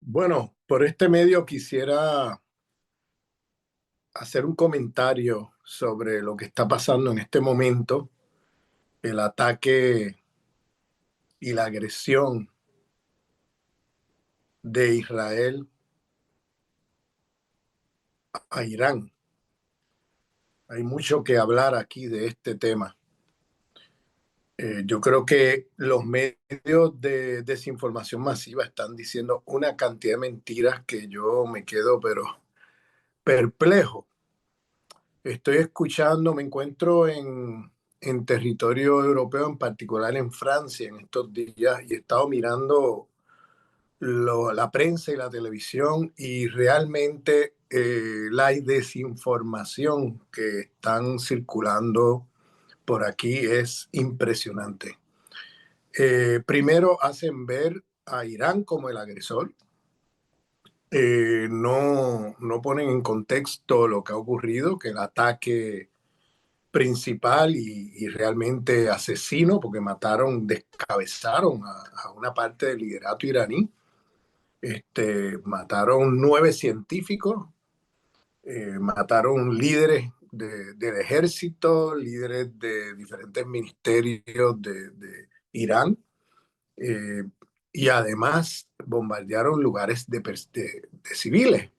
Bueno, por este medio quisiera hacer un comentario sobre lo que está pasando en este momento, el ataque y la agresión de Israel a Irán. Hay mucho que hablar aquí de este tema. Yo creo que los medios de desinformación masiva están diciendo una cantidad de mentiras que yo me quedo pero perplejo. Estoy escuchando, me encuentro en territorio europeo, en particular en Francia, en estos días, y he estado mirando la prensa y la televisión y realmente la desinformación que están circulando por aquí es impresionante. Primero hacen ver a Irán como el agresor. No ponen en contexto lo que ha ocurrido, que el ataque principal y realmente asesino, porque descabezaron a una parte del liderato iraní. Mataron 9 científicos, mataron líderes del ejército, líderes de diferentes ministerios de Irán, eh, y además bombardearon lugares de civiles,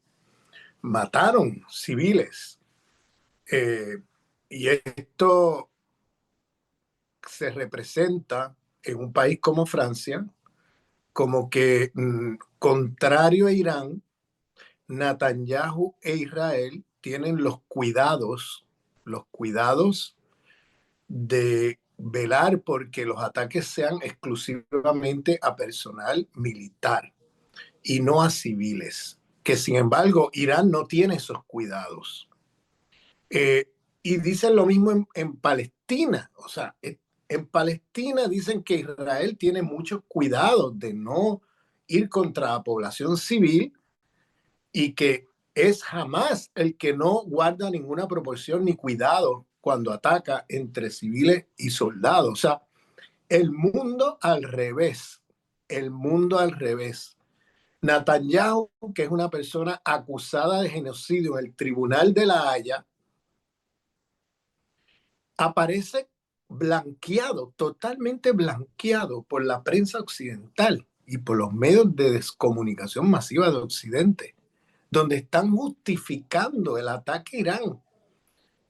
mataron civiles. Eh, y esto se representa en un país como Francia como que, contrario a Irán, Netanyahu e Israel tienen los cuidados de velar porque los ataques sean exclusivamente a personal militar y no a civiles, que sin embargo Irán no tiene esos cuidados. Y dicen lo mismo en Palestina. O sea, en Palestina dicen que Israel tiene muchos cuidados de no ir contra la población civil y que es jamás el que no guarda ninguna proporción ni cuidado cuando ataca entre civiles y soldados. O sea, el mundo al revés. El mundo al revés. Netanyahu, que es una persona acusada de genocidio en el Tribunal de la Haya, aparece blanqueado, totalmente blanqueado por la prensa occidental y por los medios de comunicación masiva de Occidente, donde están justificando el ataque a Irán.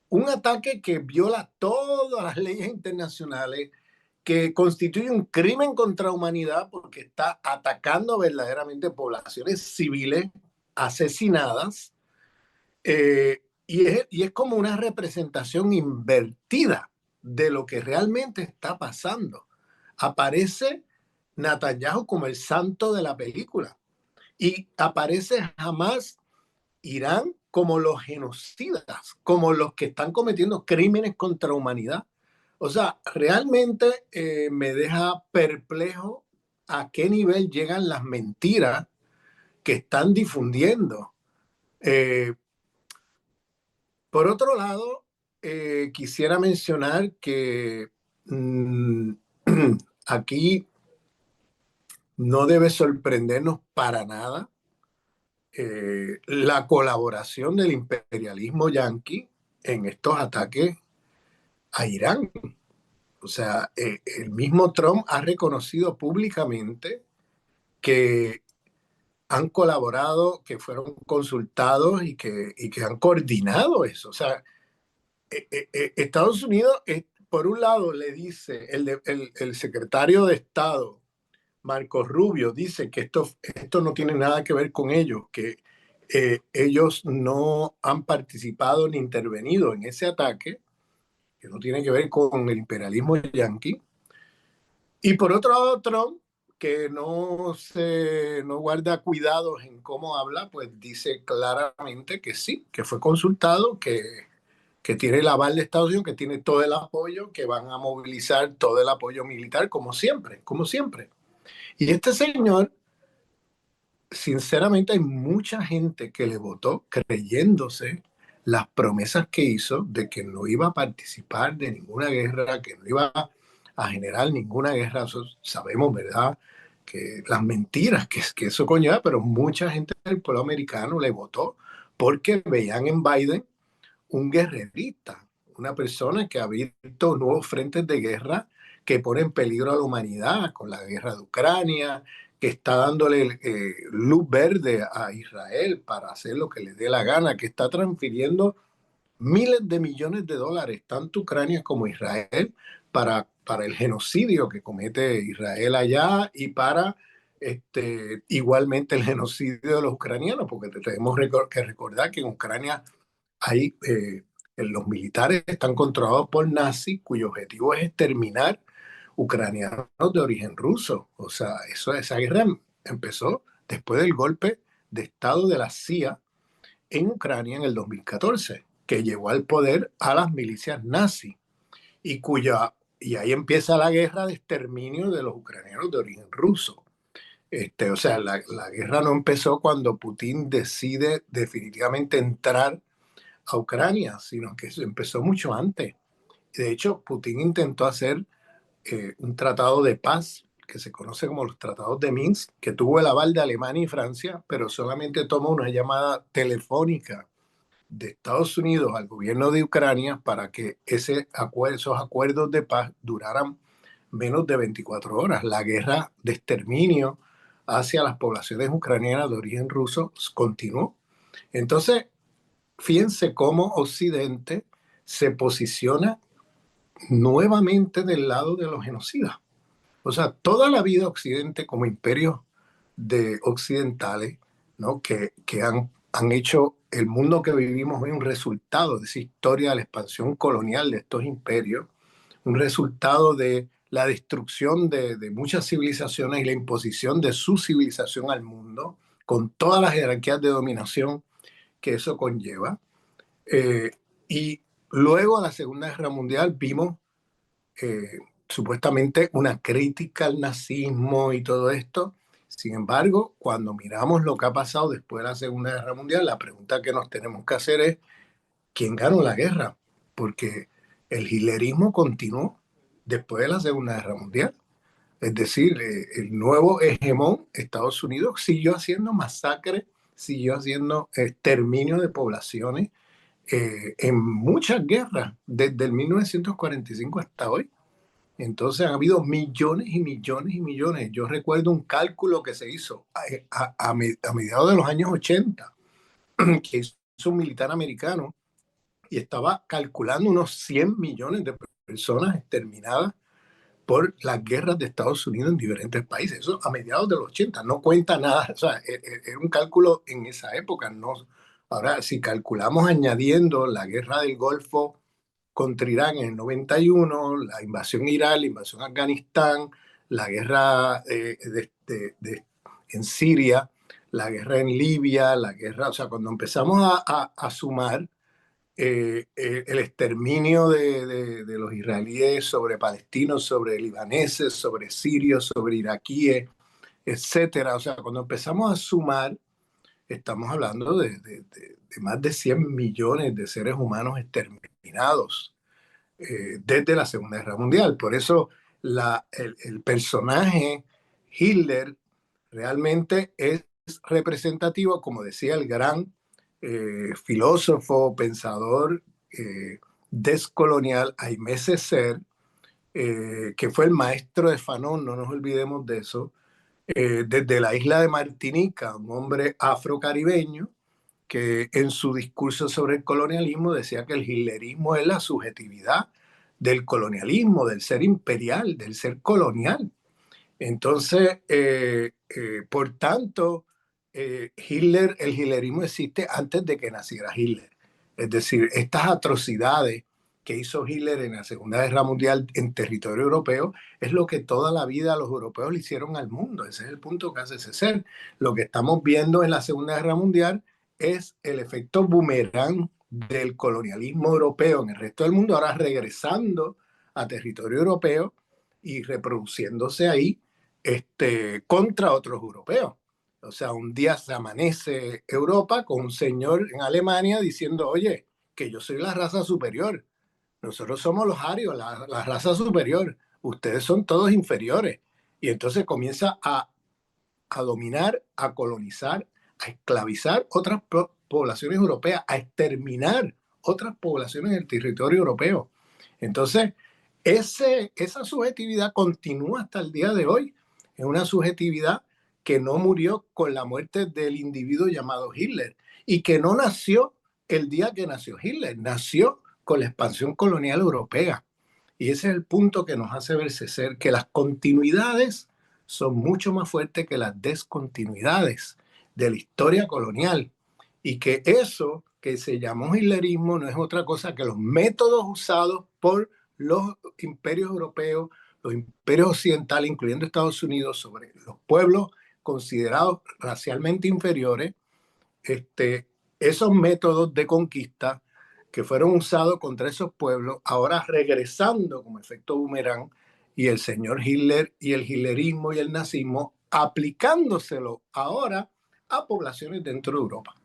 Un ataque que viola todas las leyes internacionales, que constituye un crimen contra la humanidad porque está atacando verdaderamente poblaciones civiles asesinadas. Y es como una representación invertida de lo que realmente está pasando. Aparece Netanyahu como el santo de la película y aparece jamás Irán como los genocidas, como los que están cometiendo crímenes contra la humanidad. O sea, realmente me deja perplejo a qué nivel llegan las mentiras que están difundiendo. Eh, Por otro lado, quisiera mencionar que mm, aquí no debe sorprendernos para nada la colaboración del imperialismo yanqui en estos ataques a Irán. O sea, el mismo Trump ha reconocido públicamente que han colaborado, que fueron consultados y que han coordinado eso. O sea, Estados Unidos, por un lado, le dice, el secretario de Estado, Marco Rubio, dice que esto no tiene nada que ver con ellos, que ellos no han participado ni intervenido en ese ataque, que no tiene que ver con el imperialismo yanqui. Y por otro lado, Trump, que no guarda cuidados en cómo habla, pues dice claramente que sí, que fue consultado, que tiene el aval de Estados Unidos, que tiene todo el apoyo, que van a movilizar todo el apoyo militar, como siempre, como siempre. Y este señor, sinceramente, hay mucha gente que le votó creyéndose las promesas que hizo de que no iba a participar de ninguna guerra, que no iba a generar ninguna guerra. Eso sabemos, ¿verdad? que las mentiras que eso conlleva, pero mucha gente del pueblo americano le votó porque veían en Biden un guerrerista, una persona que ha abierto nuevos frentes de guerra que pone en peligro a la humanidad con la guerra de Ucrania, que está dándole luz verde a Israel para hacer lo que le dé la gana, que está transfiriendo miles de millones de dólares, tanto Ucrania como Israel, para el genocidio que comete Israel allá y para igualmente el genocidio de los ucranianos, porque tenemos que recordar que en Ucrania hay, los militares están controlados por nazis cuyo objetivo es exterminar ucranianos de origen ruso. O sea, esa guerra empezó después del golpe de Estado de la CIA en Ucrania en el 2014, que llevó al poder a las milicias nazis y ahí empieza la guerra de exterminio de los ucranianos de origen ruso. O sea, la guerra no empezó cuando Putin decide definitivamente entrar a Ucrania, sino que eso empezó mucho antes. De hecho, Putin intentó hacer un tratado de paz que se conoce como los tratados de Minsk, que tuvo el aval de Alemania y Francia, pero solamente tomó una llamada telefónica de Estados Unidos al gobierno de Ucrania para que esos acuerdos de paz duraran menos de 24 horas. La guerra de exterminio hacia las poblaciones ucranianas de origen ruso continuó. Entonces, fíjense cómo Occidente se posiciona nuevamente del lado de los genocidas. O sea, toda la vida Occidente como imperios de occidentales, ¿no? que han hecho el mundo que vivimos hoy un resultado de esa historia de la expansión colonial de estos imperios, un resultado de la destrucción de muchas civilizaciones y la imposición de su civilización al mundo, con todas las jerarquías de dominación que eso conlleva. Eh, y luego de la Segunda Guerra Mundial vimos supuestamente una crítica al nazismo y todo esto. Sin embargo, cuando miramos lo que ha pasado después de la Segunda Guerra Mundial, la pregunta que nos tenemos que hacer es, ¿quién ganó la guerra? Porque el hitlerismo continuó después de la Segunda Guerra Mundial. Es decir, el nuevo hegemón, Estados Unidos, siguió haciendo masacres, siguió haciendo exterminio de poblaciones en muchas guerras, desde el 1945 hasta hoy. Entonces han habido millones y millones y millones. Yo recuerdo un cálculo que se hizo a mediados de los años 80, que hizo un militar americano y estaba calculando unos 100 millones de personas exterminadas por las guerras de Estados Unidos en diferentes países. Eso a mediados de los 80, no cuenta nada. O sea, era un cálculo en esa época. No. Ahora, si calculamos añadiendo la guerra del Golfo contra Irán en el 91, la invasión a Irak, la invasión a Afganistán, la guerra en Siria, la guerra en Libia, la guerra, o sea, cuando empezamos a sumar el exterminio de los israelíes sobre palestinos, sobre libaneses, sobre sirios, sobre iraquíes, etcétera. O sea, cuando empezamos a sumar, estamos hablando de más de 100 millones de seres humanos exterminados desde la Segunda Guerra Mundial. Por eso el personaje Hitler realmente es representativo, como decía el gran filósofo, pensador descolonial Aimé Césaire, que fue el maestro de Fanon, no nos olvidemos de eso, desde la isla de Martinica, un hombre afrocaribeño que en su discurso sobre el colonialismo decía que el hitlerismo es la subjetividad del colonialismo, del ser imperial, del ser colonial. Entonces, por tanto, el hitlerismo existe antes de que naciera Hitler. Es decir, estas atrocidades que hizo Hitler en la Segunda Guerra Mundial en territorio europeo es lo que toda la vida los europeos le hicieron al mundo. Ese es el punto que hace Césaire. Lo que estamos viendo en la Segunda Guerra Mundial es el efecto boomerang del colonialismo europeo en el resto del mundo, ahora regresando a territorio europeo y reproduciéndose ahí contra otros europeos. O sea, un día se amanece Europa con un señor en Alemania diciendo, oye, que yo soy la raza superior. Nosotros somos los arios, la raza superior. Ustedes son todos inferiores. Y entonces comienza a a dominar, a colonizar, a esclavizar otras poblaciones europeas, a exterminar otras poblaciones del territorio europeo. Entonces, esa subjetividad continúa hasta el día de hoy. Es una subjetividad que no murió con la muerte del individuo llamado Hitler y que no nació el día que nació Hitler, nació con la expansión colonial europea. Y ese es el punto que nos hace ver ser que las continuidades son mucho más fuertes que las descontinuidades de la historia colonial. Y que eso que se llamó hitlerismo no es otra cosa que los métodos usados por los imperios europeos, los imperios occidentales, incluyendo Estados Unidos, sobre los pueblos considerados racialmente inferiores, esos métodos de conquista que fueron usados contra esos pueblos, ahora regresando como efecto boomerang, y el señor Hitler y el hitlerismo y el nazismo aplicándoselo ahora a poblaciones dentro de Europa.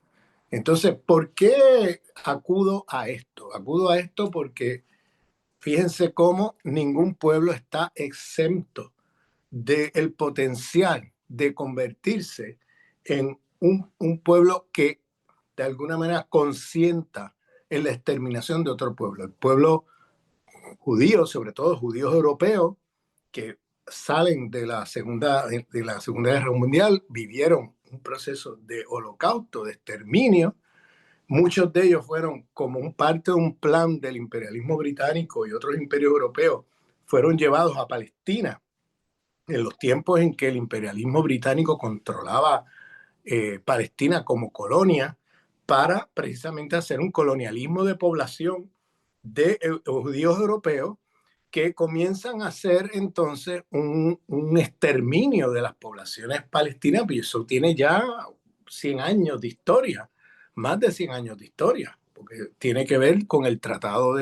Entonces, ¿por qué acudo a esto? Acudo a esto porque fíjense cómo ningún pueblo está exento del potencial de convertirse en un pueblo que de alguna manera consienta en la exterminación de otro pueblo. El pueblo judío, sobre todo judíos europeos, que salen de la Segunda Guerra Mundial, vivieron un proceso de holocausto, de exterminio. Muchos de ellos fueron como un parte de un plan del imperialismo británico y otros imperios europeos, fueron llevados a Palestina en los tiempos en que el imperialismo británico controlaba Palestina como colonia, para precisamente hacer un colonialismo de población de judíos europeos que comienzan a hacer entonces un exterminio de las poblaciones palestinas, y eso tiene ya 100 años de historia, más de 100 años de historia, porque tiene que ver con el tratado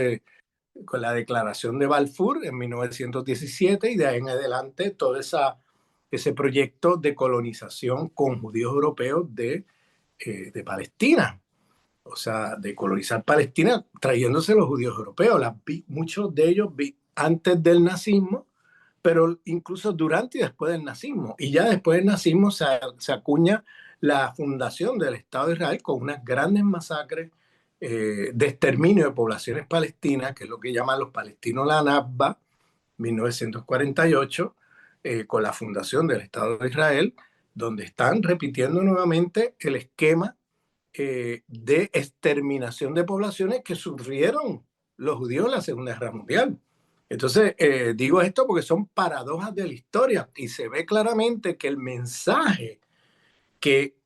con la declaración de Balfour en 1917 y de ahí en adelante todo ese proyecto de colonización con judíos europeos de Palestina. O sea, de colonizar Palestina trayéndose los judíos europeos. Muchos de ellos antes del nazismo, pero incluso durante y después del nazismo. Y ya después del nazismo se acuña la fundación del Estado de Israel con unas grandes masacres de exterminio de poblaciones palestinas, que es lo que llaman los palestinos la Nakba, 1948, con la fundación del Estado de Israel, donde están repitiendo nuevamente el esquema de exterminación de poblaciones que sufrieron los judíos en la Segunda Guerra Mundial. Entonces, digo esto porque son paradojas de la historia y se ve claramente que el mensaje que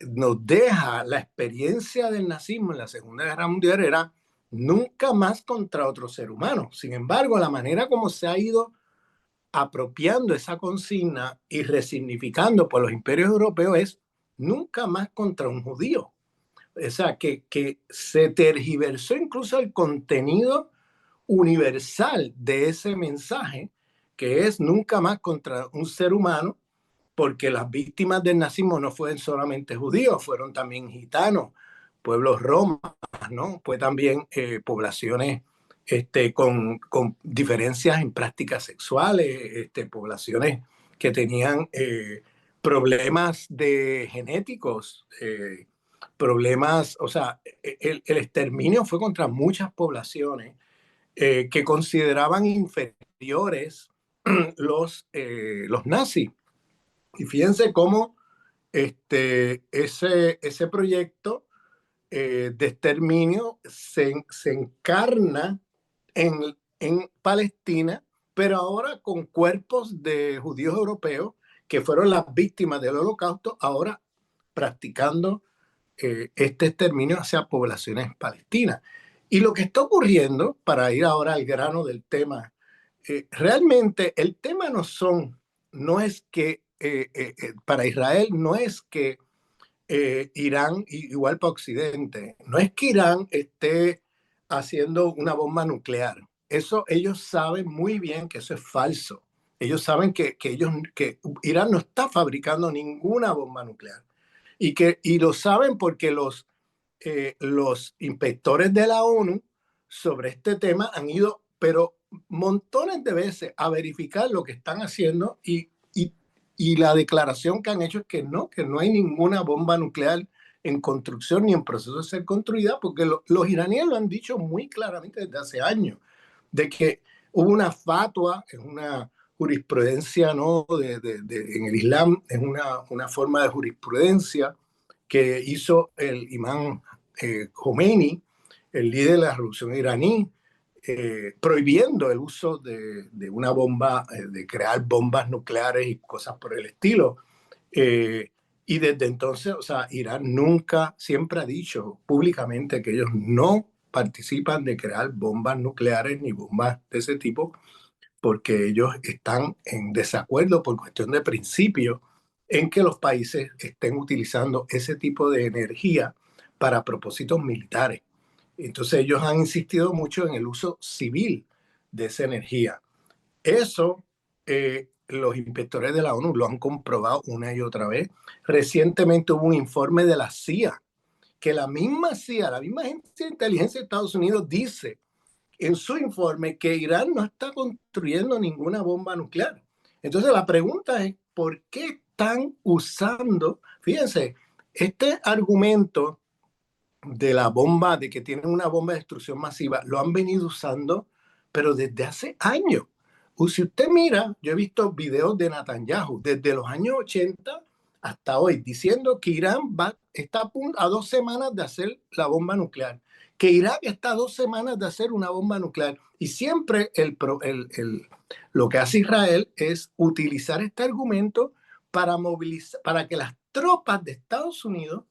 nos deja la experiencia del nazismo en la Segunda Guerra Mundial era nunca más contra otro ser humano. Sin embargo, la manera como se ha ido apropiando esa consigna y resignificando por los imperios europeos es nunca más contra un judío. O sea, que se tergiversó incluso el contenido universal de ese mensaje, que es nunca más contra un ser humano, porque las víctimas del nazismo no fueron solamente judíos, fueron también gitanos, pueblos romas, ¿no? Fue también poblaciones con diferencias en prácticas sexuales, poblaciones que tenían problemas genéticos, problemas, o sea, el exterminio fue contra muchas poblaciones que consideraban inferiores los nazis. Y fíjense cómo ese proyecto de exterminio se encarna en Palestina, pero ahora con cuerpos de judíos europeos que fueron las víctimas del holocausto, ahora practicando este exterminio hacia poblaciones palestinas. Y lo que está ocurriendo, para ir ahora al grano del tema, realmente el tema no es que para Israel no es que Irán, igual para Occidente, no es que Irán esté haciendo una bomba nuclear. Eso ellos saben muy bien que eso es falso. Ellos saben que Irán no está fabricando ninguna bomba nuclear. Y lo saben porque los inspectores de la ONU sobre este tema han ido, pero montones de veces a verificar lo que están haciendo y y la declaración que han hecho es que no hay ninguna bomba nuclear en construcción ni en proceso de ser construida, porque los iraníes lo han dicho muy claramente desde hace años, de que hubo una fatua, es una jurisprudencia, ¿no? En el Islam, es una forma de jurisprudencia que hizo el imán Khomeini, el líder de la revolución iraní, prohibiendo el uso de una bomba, de crear bombas nucleares y cosas por el estilo. Eh, y desde entonces, o sea, Irán nunca, siempre ha dicho públicamente que ellos no participan de crear bombas nucleares ni bombas de ese tipo, porque ellos están en desacuerdo por cuestión de principio en que los países estén utilizando ese tipo de energía para propósitos militares. Entonces ellos han insistido mucho en el uso civil de esa energía. Eso los inspectores de la ONU lo han comprobado una y otra vez. Recientemente hubo un informe de la CIA, que la misma CIA, la misma agencia de inteligencia de Estados Unidos dice en su informe que Irán no está construyendo ninguna bomba nuclear. Entonces la pregunta es, ¿por qué están usando, fíjense, este argumento de la bomba, de que tienen una bomba de destrucción masiva, lo han venido usando, pero desde hace años. Si usted mira, yo he visto videos de Netanyahu desde los años 80 hasta hoy, diciendo que Irán está a 2 semanas de hacer la bomba nuclear, que Irak está a 2 semanas de hacer una bomba nuclear. Y siempre lo que hace Israel es utilizar este argumento para movilizar, para que las tropas de Estados Unidos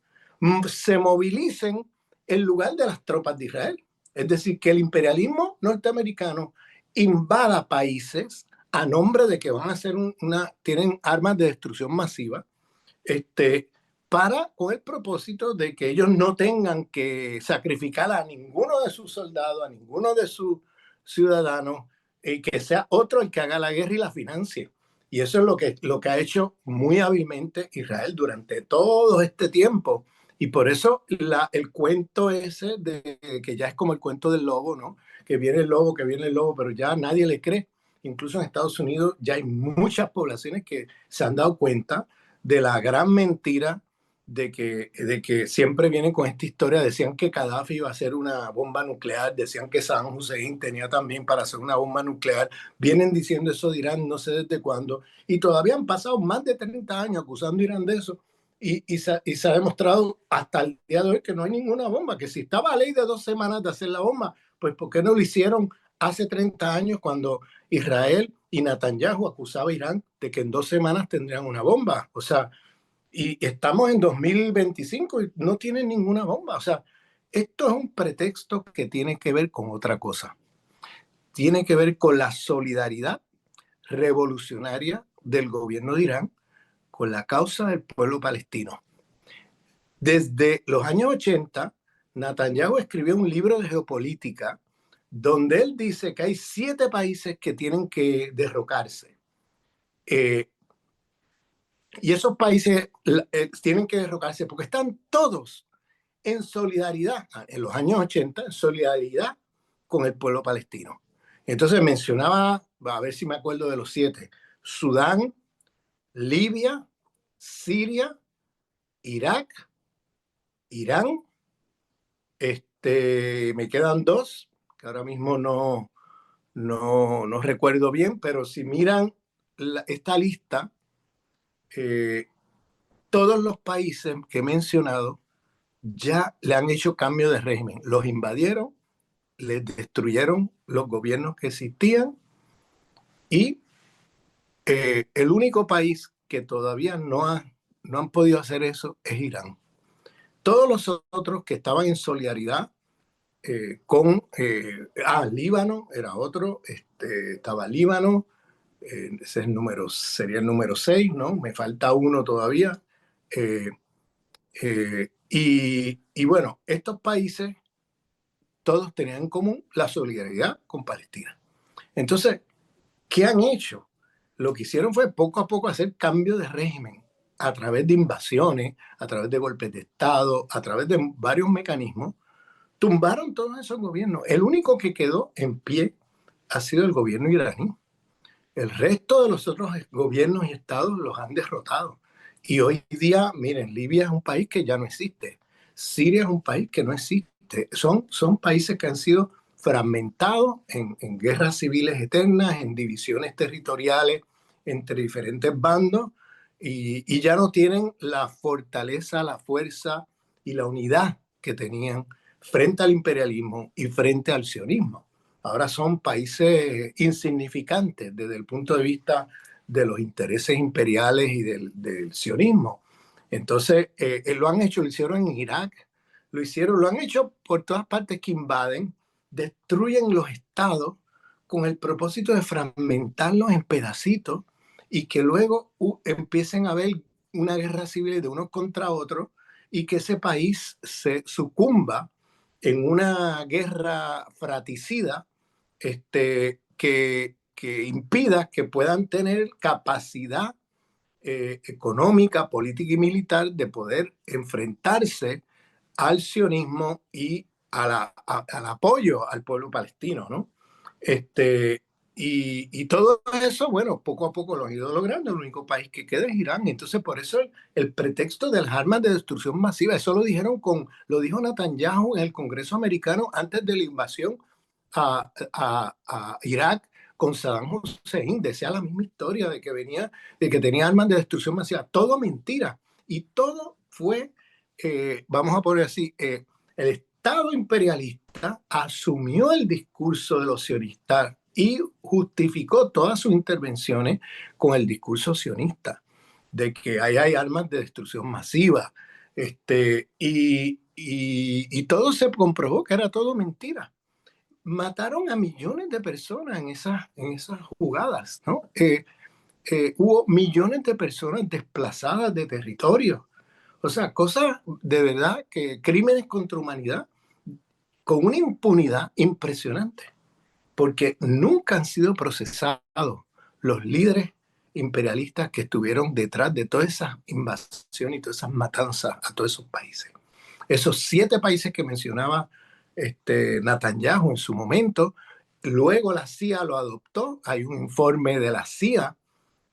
se movilicen en lugar de las tropas de Israel. Es decir, que el imperialismo norteamericano invada países a nombre de que van a hacer tienen armas de destrucción masiva, con el propósito de que ellos no tengan que sacrificar a ninguno de sus soldados, a ninguno de sus ciudadanos, y que sea otro el que haga la guerra y la financie. Y eso es lo que ha hecho muy hábilmente Israel durante todo este tiempo. Y por eso el cuento ese, que ya es como el cuento del lobo, ¿no? Que viene el lobo, que viene el lobo, pero ya nadie le cree. Incluso en Estados Unidos ya hay muchas poblaciones que se han dado cuenta de la gran mentira de que siempre vienen con esta historia. Decían que Gaddafi iba a hacer una bomba nuclear, decían que Saddam Hussein tenía también para hacer una bomba nuclear. Vienen diciendo eso de Irán no sé desde cuándo, y todavía han pasado más de 30 años acusando a Irán de eso. Y se ha demostrado hasta el día de hoy que no hay ninguna bomba, que si estaba a ley de 2 semanas de hacer la bomba, pues ¿por qué no lo hicieron hace 30 años cuando Israel y Netanyahu acusaba a Irán de que en 2 semanas tendrían una bomba? O sea, y estamos en 2025 y no tienen ninguna bomba. O sea, esto es un pretexto que tiene que ver con otra cosa. Tiene que ver con la solidaridad revolucionaria del gobierno de Irán con la causa del pueblo palestino. Desde los años 80, Netanyahu escribió un libro de geopolítica donde él dice que hay 7 países que tienen que derrocarse. Y esos países tienen que derrocarse porque están todos en solidaridad, en los años 80, en solidaridad con el pueblo palestino. Entonces mencionaba, a ver si me acuerdo de los 7, Sudán, Libia, Siria, Irak, Irán, me quedan 2, que ahora mismo no recuerdo bien, pero si miran esta lista, todos los países que he mencionado ya le han hecho cambio de régimen. Los invadieron, les destruyeron los gobiernos que existían y el único país que todavía no han podido hacer eso es Irán. Todos los otros que estaban en solidaridad Líbano era otro, estaba Líbano, ese es sería el número 6, ¿no? Me falta uno todavía. Y bueno, estos países todos tenían en común la solidaridad con Palestina. Entonces, ¿qué han hecho? Lo que hicieron fue poco a poco hacer cambio de régimen a través de invasiones, a través de golpes de Estado, a través de varios mecanismos. Tumbaron todos esos gobiernos. El único que quedó en pie ha sido el gobierno iraní. El resto de los otros gobiernos y estados los han derrotado. Y hoy día, miren, Libia es un país que ya no existe. Siria es un país que no existe. Son países que han sido fragmentados en guerras civiles eternas, en divisiones territoriales entre diferentes bandos y ya no tienen la fortaleza, la fuerza y la unidad que tenían frente al imperialismo y frente al sionismo. Ahora son países insignificantes desde el punto de vista de los intereses imperiales y del sionismo. Entonces, lo han hecho, lo hicieron en Irak, lo han hecho por todas partes que invaden, destruyen los estados con el propósito de fragmentarlos en pedacitos y que luego empiecen a haber una guerra civil de unos contra otros y que ese país se sucumba en una guerra fratricida que impida que puedan tener capacidad económica, política y militar de poder enfrentarse al sionismo y al apoyo al pueblo palestino, ¿no? Y todo eso, bueno, poco a poco lo han ido logrando. El único país que queda es Irán. Entonces, por eso el pretexto de las armas de destrucción masiva, eso lo dijo Netanyahu en el Congreso americano antes de la invasión a Irak con Saddam Hussein. Decía la misma historia de que tenía armas de destrucción masiva. Todo mentira. Y todo fue, vamos a poner así, el Estado imperialista asumió el discurso de los sionistas y justificó todas sus intervenciones con el discurso sionista, de que ahí hay armas de destrucción masiva. Y todo se comprobó que era todo mentira. Mataron a millones de personas en esas jugadas, ¿no? Hubo millones de personas desplazadas de territorio. O sea, cosas de verdad que crímenes contra humanidad con una impunidad impresionante, porque nunca han sido procesados los líderes imperialistas que estuvieron detrás de todas esas invasiones y todas esas matanzas a todos esos países. Esos 7 países que mencionaba Netanyahu en su momento, luego la CIA lo adoptó. Hay un informe de la CIA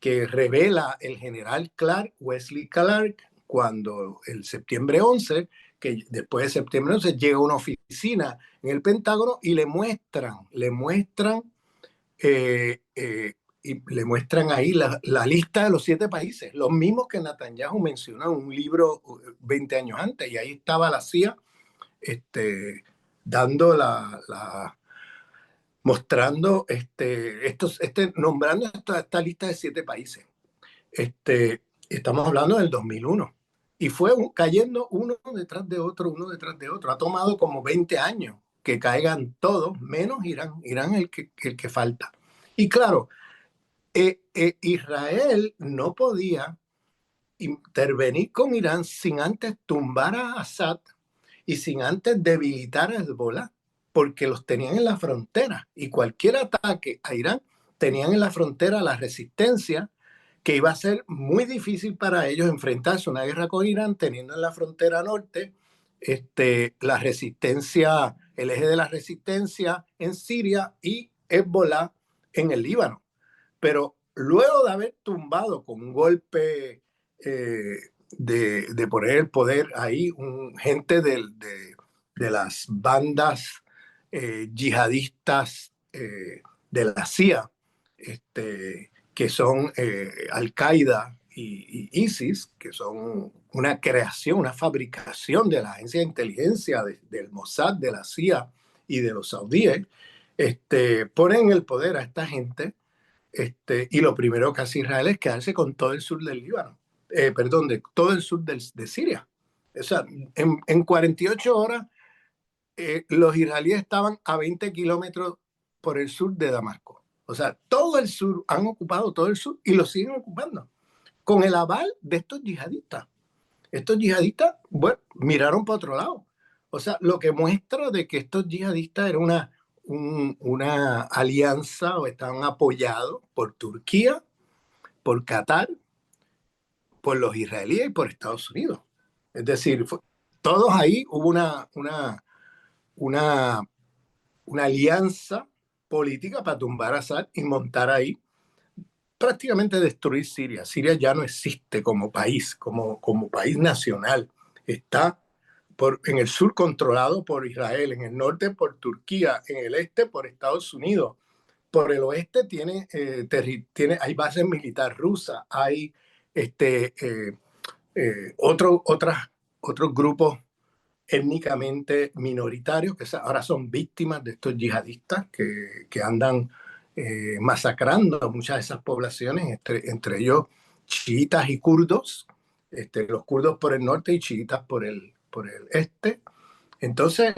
que revela el general Clark, Wesley Clark, cuando el septiembre 11, que después de septiembre 11 llega a una oficina en el Pentágono y le muestran ahí la lista de los 7 países, los mismos que Netanyahu mencionó en un libro 20 años antes, y ahí estaba la CIA dando mostrando nombrando esta lista de 7 países. Estamos hablando del 2001 y fue cayendo uno detrás de otro. Ha tomado como 20 años que caigan todos, menos Irán. Irán es el que falta. Y claro, Israel no podía intervenir con Irán sin antes tumbar a Assad y sin antes debilitar a Hezbollah, porque los tenían en la frontera y cualquier ataque a Irán tenían en la frontera la resistencia, que iba a ser muy difícil para ellos enfrentarse a una guerra con Irán teniendo en la frontera norte la resistencia, el eje de la resistencia en Siria y Hezbollah en el Líbano. Pero luego de haber tumbado con un golpe de poner el poder ahí, gente de las bandas yihadistas de la CIA, que son Al-Qaeda y ISIS, que son una creación, una fabricación de la agencia de inteligencia del Mossad, de la CIA y de los saudíes, ponen el poder a esta gente. Y lo primero que hace Israel es quedarse con todo el sur del Líbano, perdón, de todo el sur de Siria. O sea, en 48 horas los israelíes estaban a 20 kilómetros por el sur de Damasco. O sea, todo el sur, han ocupado todo el sur y lo siguen ocupando, con el aval de estos yihadistas. Estos yihadistas, bueno, miraron para otro lado. O sea, lo que muestra de que estos yihadistas eran una alianza o estaban apoyados por Turquía, por Qatar, por los israelíes y por Estados Unidos. Es decir, todos ahí hubo una alianza política para tumbar a Assad y montar ahí prácticamente destruir Siria. Siria ya no existe como país, como país nacional. Está en el sur controlado por Israel, en el norte por Turquía, en el este por Estados Unidos. Por el oeste hay bases militares rusas, hay otros grupos étnicamente minoritarios que ahora son víctimas de estos yihadistas que andan masacrando a muchas de esas poblaciones, entre ellos chiitas y kurdos, los kurdos por el norte y chiitas por el este. Entonces,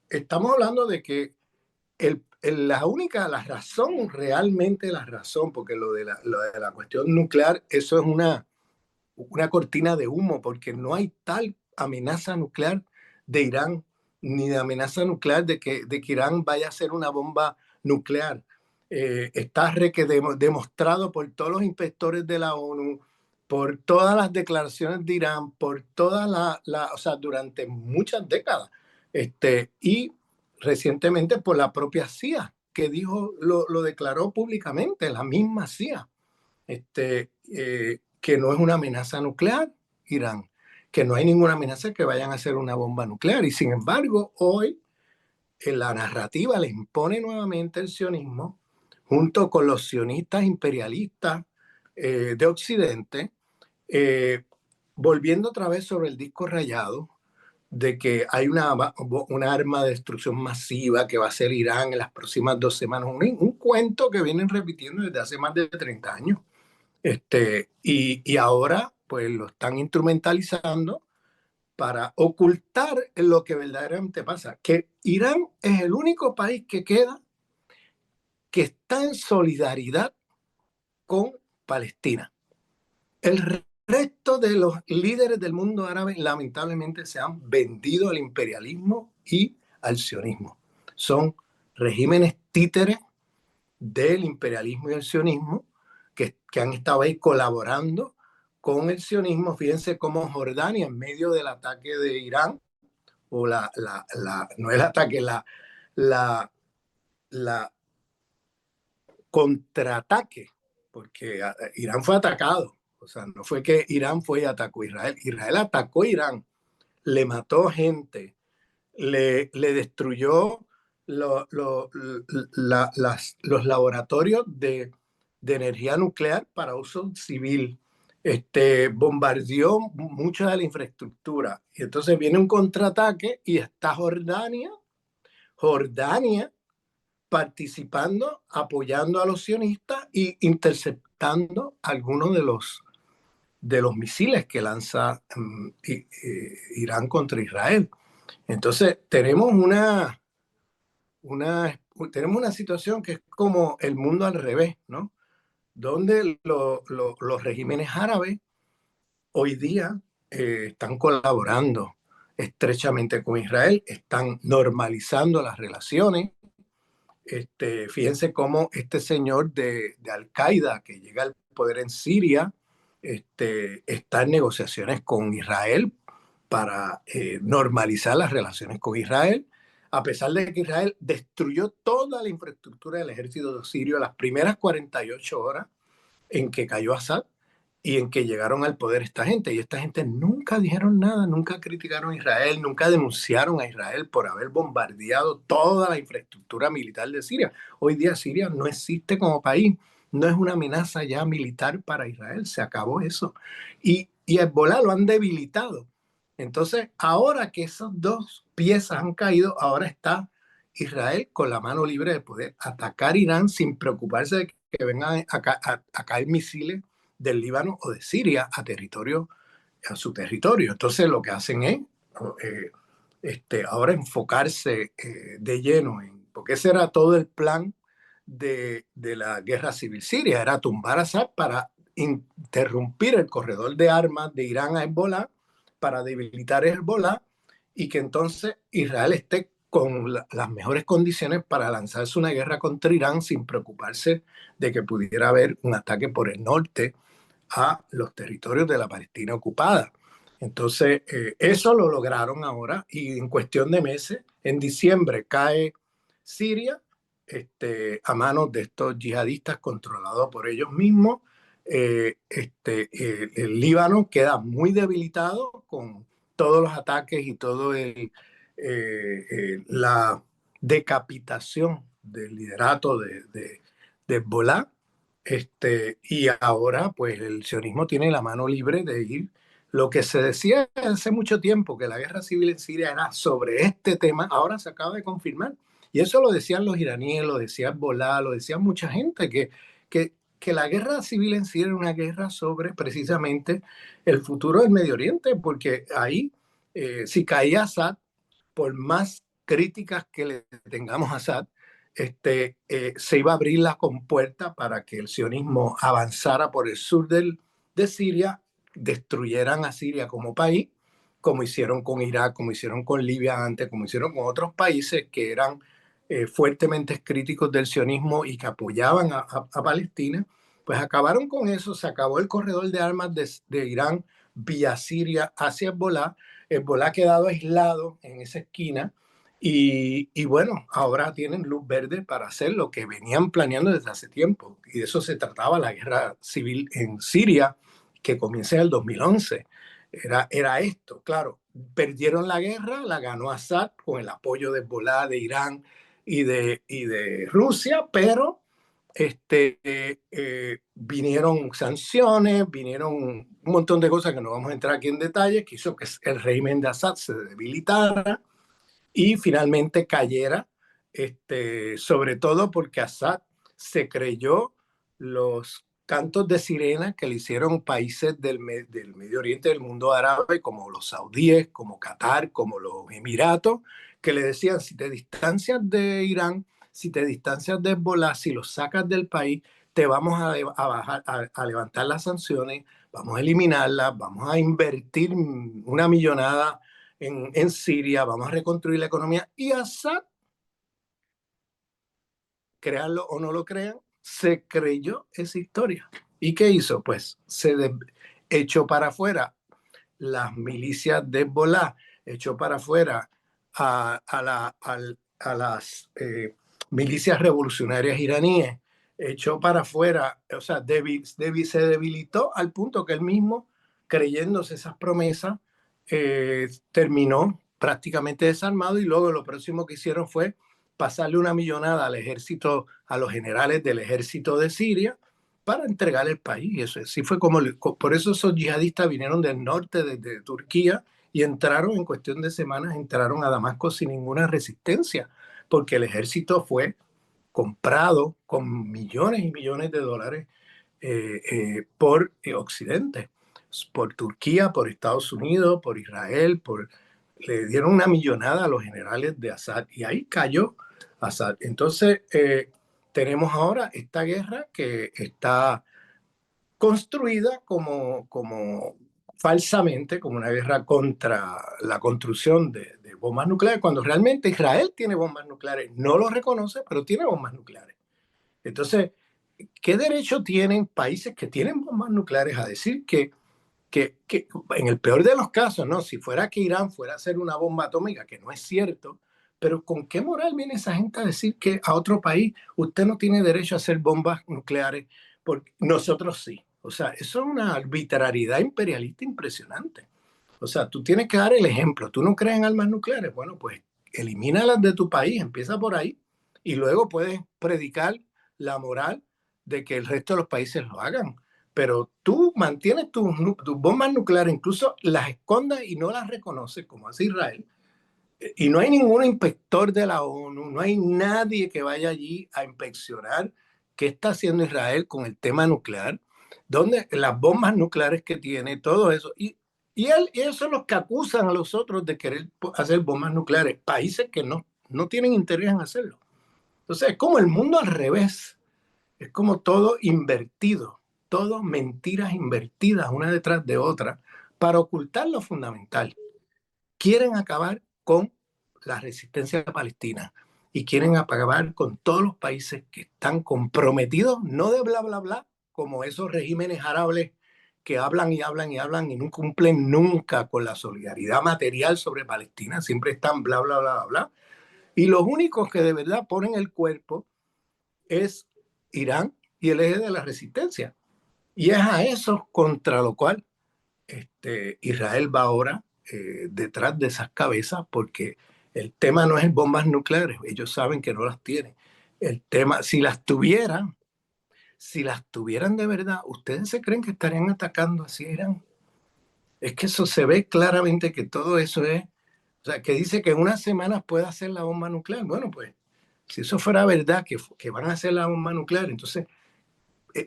estamos hablando de que la razón, realmente la razón, porque lo de la cuestión nuclear, eso es una cortina de humo, porque no hay tal amenaza nuclear de Irán, ni de amenaza nuclear de que Irán vaya a hacer una bomba nuclear. Está demostrado por todos los inspectores de la ONU, por todas las declaraciones de Irán, por o sea, durante muchas décadas. Y recientemente por la propia CIA, que lo declaró públicamente, la misma CIA. Que no es una amenaza nuclear, Irán, que no hay ninguna amenaza que vayan a hacer una bomba nuclear. Y sin embargo, hoy en la narrativa le impone nuevamente el sionismo, junto con los sionistas imperialistas de Occidente, volviendo otra vez sobre el disco rayado, de que hay una arma de destrucción masiva que va a ser Irán en las próximas 2 semanas. Un cuento que vienen repitiendo desde hace más de 30 años. Y ahora pues lo están instrumentalizando para ocultar lo que verdaderamente pasa, que Irán es el único país que queda que está en solidaridad con Palestina. El resto de los líderes del mundo árabe lamentablemente se han vendido al imperialismo y al sionismo. Son regímenes títeres del imperialismo y el sionismo que han estado ahí colaborando con el sionismo. Fíjense cómo Jordania, en medio del ataque de Irán, o no el ataque, la contraataque, porque Irán fue atacado. O sea, no fue que Irán fue y atacó a Israel. Israel atacó a Irán, le mató gente, le destruyó los laboratorios de energía nuclear para uso civil. Bombardeó mucha de la infraestructura. Y entonces viene un contraataque y está Jordania participando, apoyando a los sionistas e interceptando algunos de los misiles que lanza Irán contra Israel. Entonces tenemos tenemos una situación que es como el mundo al revés, ¿no? Donde los regímenes árabes hoy día están colaborando estrechamente con Israel, están normalizando las relaciones. Fíjense cómo este señor de Al-Qaeda que llega al poder en Siria está en negociaciones con Israel para normalizar las relaciones con Israel, a pesar de que Israel destruyó toda la infraestructura del ejército sirio las primeras 48 horas en que cayó Assad y en que llegaron al poder esta gente. Y esta gente nunca dijeron nada, nunca criticaron a Israel, nunca denunciaron a Israel por haber bombardeado toda la infraestructura militar de Siria. Hoy día Siria no existe como país, no es una amenaza ya militar para Israel, se acabó eso. Y Hezbolá lo han debilitado. Entonces, ahora que esas dos piezas han caído, ahora está Israel con la mano libre de poder atacar Irán sin preocuparse de que vengan a caer misiles del Líbano o de Siria a su territorio. Entonces lo que hacen es ahora enfocarse de lleno porque ese era todo el plan de la guerra civil siria, era tumbar a Assad para interrumpir el corredor de armas de Irán a Hezbolá, para debilitar a Hezbolá y que entonces Israel esté con las mejores condiciones para lanzarse una guerra contra Irán sin preocuparse de que pudiera haber un ataque por el norte a los territorios de la Palestina ocupada. Entonces, eso lo lograron ahora y en cuestión de meses, en diciembre cae Siria, a manos de estos yihadistas controlados por ellos mismos. El Líbano queda muy debilitado con todos los ataques y todo la decapitación del liderato de Hezbollah. Y ahora, pues, el sionismo tiene la mano libre de ir. Lo que se decía hace mucho tiempo, que la guerra civil en Siria era sobre este tema, ahora se acaba de confirmar. Y eso lo decían los iraníes, lo decía Hezbollah, lo decía mucha gente, que la guerra civil en Siria era una guerra sobre precisamente el futuro del Medio Oriente, porque ahí, si caía Assad, por más críticas que le tengamos a Assad, se iba a abrir la compuerta para que el sionismo avanzara por el sur de Siria, destruyeran a Siria como país, como hicieron con Irak, como hicieron con Libia antes, como hicieron con otros países que eran fuertemente críticos del sionismo y que apoyaban a Palestina. Pues acabaron con eso, se acabó el corredor de armas de Irán vía Siria hacia Hezbollah. Hezbollah ha quedado aislado en esa esquina y bueno, ahora tienen luz verde para hacer lo que venían planeando desde hace tiempo. Y de eso se trataba la guerra civil en Siria, que comienza en el 2011. Era esto, claro. Perdieron la guerra, la ganó Assad con el apoyo de Hezbollah, de Irán y de Rusia, pero vinieron sanciones, vinieron un montón de cosas que no vamos a entrar aquí en detalle, que hizo que el régimen de Assad se debilitara y finalmente cayera, sobre todo porque Assad se creyó los cantos de sirena que le hicieron países del Medio Oriente, del mundo árabe, como los saudíes, como Qatar, como los Emiratos, que le decían, si te distancias de Irán, si te distancias de Hezbollah, si los sacas del país, te vamos a levantar las sanciones, vamos a eliminarlas, vamos a invertir una millonada en Siria, vamos a reconstruir la economía. Y Assad, créanlo o no lo crean, se creyó esa historia. ¿Y qué hizo? Pues echó para afuera las milicias de Hezbollah, echó para afuera a las milicias revolucionarias iraníes, echó para afuera, o sea, se debilitó al punto que él mismo, creyéndose esas promesas, terminó prácticamente desarmado y luego lo próximo que hicieron fue pasarle una millonada al ejército, a los generales del ejército de Siria, para entregar el país. Y eso sí fue por eso esos yihadistas vinieron del norte, desde Turquía, y entraron en cuestión de semanas, entraron a Damasco sin ninguna resistencia, porque el ejército fue comprado con millones y millones de dólares por Occidente, por Turquía, por Estados Unidos, por Israel, le dieron una millonada a los generales de Assad y ahí cayó Assad. Entonces, tenemos ahora esta guerra que está construida como falsamente, como una guerra contra la construcción de bombas nucleares, cuando realmente Israel tiene bombas nucleares. No lo reconoce, pero tiene bombas nucleares. Entonces, ¿qué derecho tienen países que tienen bombas nucleares a decir que en el peor de los casos, ¿no? Si fuera que Irán fuera a hacer una bomba atómica, que no es cierto, pero ¿con qué moral viene esa gente a decir que a otro país usted no tiene derecho a hacer bombas nucleares porque nosotros sí? O sea, eso es una arbitrariedad imperialista impresionante. O sea, tú tienes que dar el ejemplo. ¿Tú no crees en armas nucleares? Bueno, pues elimínalas de tu país, empieza por ahí y luego puedes predicar la moral de que el resto de los países lo hagan. Pero tú mantienes tus bombas nucleares, incluso las escondas y no las reconoces, como hace Israel. Y no hay ningún inspector de la ONU, no hay nadie que vaya allí a inspeccionar qué está haciendo Israel con el tema nuclear, donde las bombas nucleares que tiene, todo eso. Y ellos son los que acusan a los otros de querer hacer bombas nucleares, países que no tienen interés en hacerlo. Entonces es como el mundo al revés, es como todo invertido, todo mentiras invertidas una detrás de otra para ocultar lo fundamental. Quieren acabar con la resistencia palestina y quieren acabar con todos los países que están comprometidos, no de bla, bla, bla, como esos regímenes árabes que hablan y hablan y hablan y no cumplen nunca con la solidaridad material sobre Palestina, siempre están bla, bla, bla, bla, bla. Y los únicos que de verdad ponen el cuerpo es Irán y el eje de la resistencia. Y es a eso contra lo cual Israel va ahora detrás de esas cabezas, porque el tema no es bombas nucleares, ellos saben que no las tienen. El tema, si las tuvieran de verdad, ¿ustedes se creen que estarían atacando así a Irán? Es que eso se ve claramente que todo eso es, o sea, que dice que en unas semanas puede hacer la bomba nuclear. Bueno, pues, si eso fuera verdad, que van a hacer la bomba nuclear, entonces,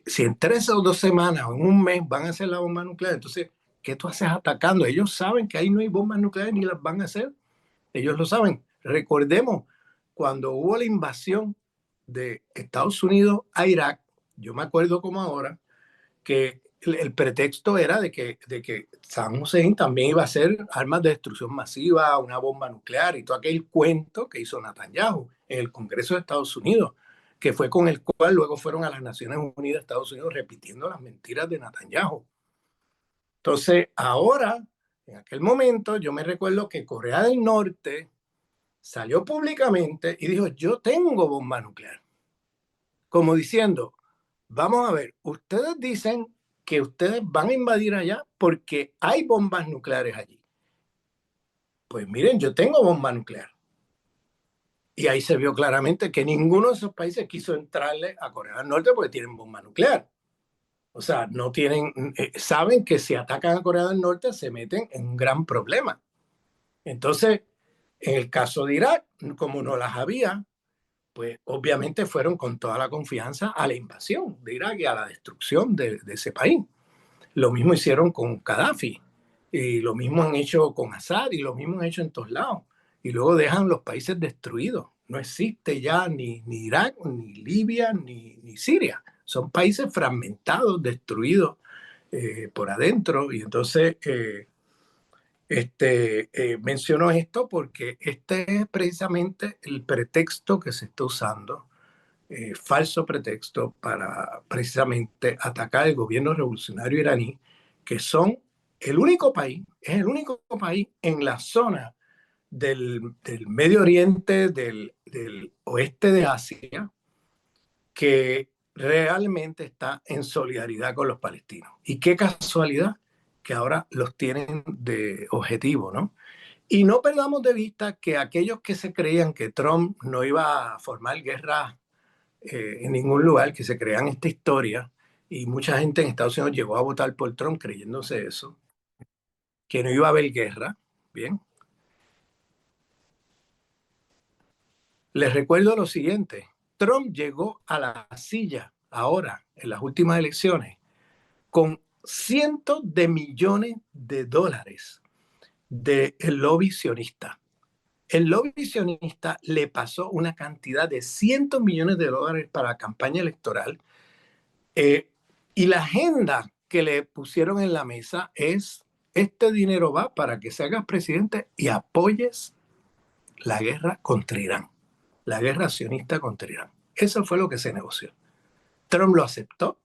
si en 3 o 2 semanas o en un mes van a hacer la bomba nuclear, entonces, ¿qué tú haces atacando? Ellos saben que ahí no hay bombas nucleares ni las van a hacer. Ellos lo saben. Recordemos, cuando hubo la invasión de Estados Unidos a Irak, yo me acuerdo como ahora, que el pretexto era de que Saddam Hussein también iba a hacer armas de destrucción masiva, una bomba nuclear y todo aquel cuento que hizo Netanyahu en el Congreso de Estados Unidos, que fue con el cual luego fueron a las Naciones Unidas, Estados Unidos, repitiendo las mentiras de Netanyahu. Entonces, ahora, en aquel momento, yo me recuerdo que Corea del Norte salió públicamente y dijo, yo tengo bomba nuclear. Como diciendo, vamos a ver, ustedes dicen que ustedes van a invadir allá porque hay bombas nucleares allí. Pues miren, yo tengo bomba nuclear. Y ahí se vio claramente que ninguno de esos países quiso entrarle a Corea del Norte porque tienen bomba nuclear. O sea, no tienen, saben que si atacan a Corea del Norte se meten en un gran problema. Entonces, en el caso de Irak, como no las había, pues obviamente fueron con toda la confianza a la invasión de Irak y a la destrucción de ese país. Lo mismo hicieron con Gaddafi, y lo mismo han hecho con Assad, y lo mismo han hecho en todos lados. Y luego dejan los países destruidos. No existe ya ni Irak, ni Libia, ni Siria. Son países fragmentados, destruidos por adentro. Y entonces menciono esto porque este es precisamente el pretexto que se está usando, falso pretexto para precisamente atacar el gobierno revolucionario iraní, que son es el único país en la zona del Medio Oriente, del oeste de Asia, que realmente está en solidaridad con los palestinos. Y qué casualidad que ahora los tienen de objetivo, ¿no? Y no perdamos de vista que aquellos que se creían que Trump no iba a formar guerra en ningún lugar, que se crean esta historia, y mucha gente en Estados Unidos llegó a votar por Trump creyéndose eso, que no iba a haber guerra. Bien, les recuerdo lo siguiente, Trump llegó a la silla ahora, en las últimas elecciones, con cientos de millones de dólares del lobby sionista. El lobby sionista le pasó una cantidad de cientos de millones de dólares para la campaña electoral. Y la agenda que le pusieron en la mesa es, este dinero va para que se hagas presidente y apoyes la guerra contra Irán, la guerra sionista contra Irán. Eso fue lo que se negoció. Trump lo aceptó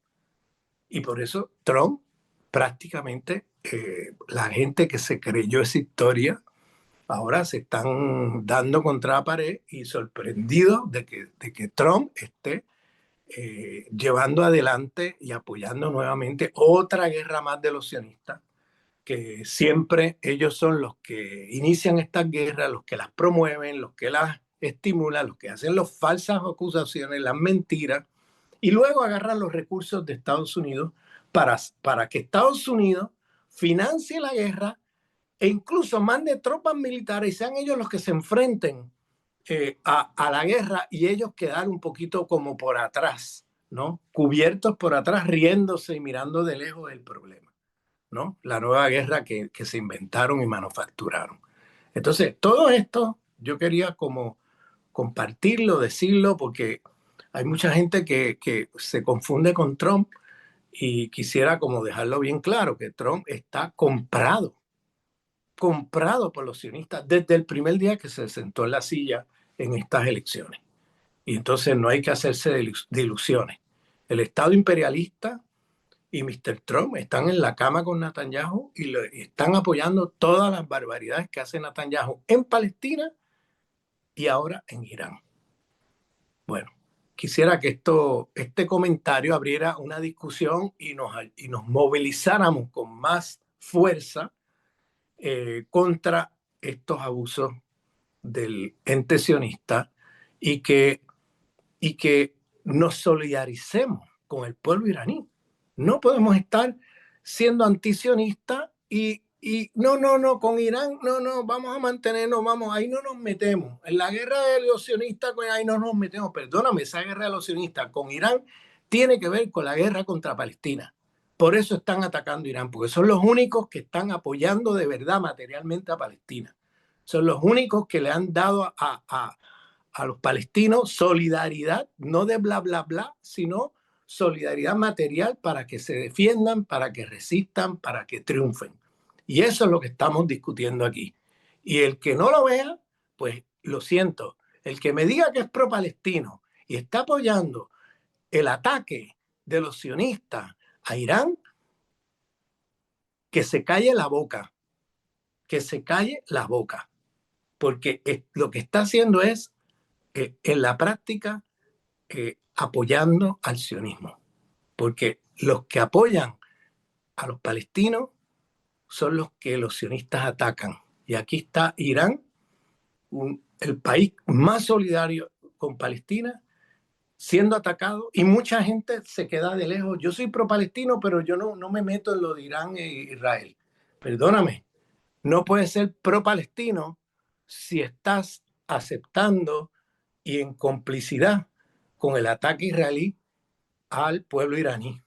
y por eso Trump prácticamente, la gente que se creyó esa historia, ahora se están dando contra la pared y sorprendidos de que Trump esté llevando adelante y apoyando nuevamente otra guerra más de los sionistas, que siempre ellos son los que inician estas guerras, los que las promueven, los que las estimulan, los que hacen las falsas acusaciones, las mentiras, y luego agarran los recursos de Estados Unidos para que Estados Unidos financie la guerra e incluso mande tropas militares y sean ellos los que se enfrenten a la guerra y ellos quedar un poquito como por atrás, ¿no? Cubiertos por atrás, riéndose y mirando de lejos el problema, ¿no? La nueva guerra que se inventaron y manufacturaron. Entonces, todo esto yo quería como compartirlo, decirlo, porque hay mucha gente que se confunde con Trump y quisiera como dejarlo bien claro, que Trump está comprado por los sionistas desde el primer día que se sentó en la silla en estas elecciones. Y entonces no hay que hacerse de ilusiones. El Estado imperialista y Mr. Trump están en la cama con Netanyahu y están apoyando todas las barbaridades que hace Netanyahu en Palestina y ahora en Irán. Bueno, quisiera que este comentario abriera una discusión y nos movilizáramos con más fuerza contra estos abusos del ente sionista y que nos solidaricemos con el pueblo iraní. No podemos estar siendo antisionistas y no, con Irán, no, vamos a mantenernos, ahí no nos metemos. En la guerra de los sionistas, ahí no nos metemos. Perdóname, esa guerra de los sionistas con Irán tiene que ver con la guerra contra Palestina. Por eso están atacando a Irán, porque son los únicos que están apoyando de verdad materialmente a Palestina. Son los únicos que le han dado a los palestinos solidaridad, no de bla, bla, bla, sino solidaridad material para que se defiendan, para que resistan, para que triunfen. Y eso es lo que estamos discutiendo aquí. Y el que no lo vea, pues lo siento. El que me diga que es pro-palestino y está apoyando el ataque de los sionistas a Irán, que se calle la boca, que se calle la boca, porque lo que está haciendo es, en la práctica, apoyando al sionismo, porque los que apoyan a los palestinos son los que los sionistas atacan. Y aquí está Irán, el país más solidario con Palestina, siendo atacado, y mucha gente se queda de lejos. Yo soy pro-palestino, pero yo no me meto en lo de Irán e Israel. Perdóname, no puedes ser pro-palestino si estás aceptando y en complicidad con el ataque israelí al pueblo iraní.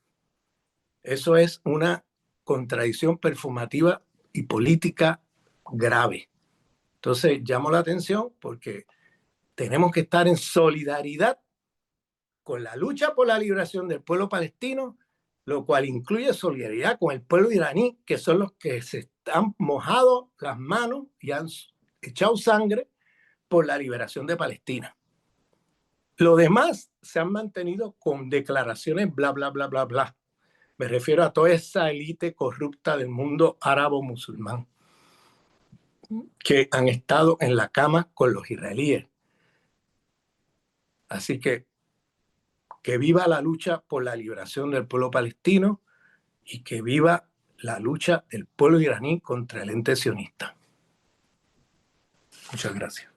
Eso es una contradicción performativa y política grave. Entonces, llamo la atención porque tenemos que estar en solidaridad con la lucha por la liberación del pueblo palestino, lo cual incluye solidaridad con el pueblo iraní, que son los que se han mojado las manos y han echado sangre por la liberación de Palestina. Lo demás se han mantenido con declaraciones bla, bla, bla, bla, bla. Me refiero a toda esa élite corrupta del mundo árabo-musulmán que han estado en la cama con los israelíes. Así que viva la lucha por la liberación del pueblo palestino y que viva la lucha del pueblo iraní contra el ente sionista. Muchas gracias.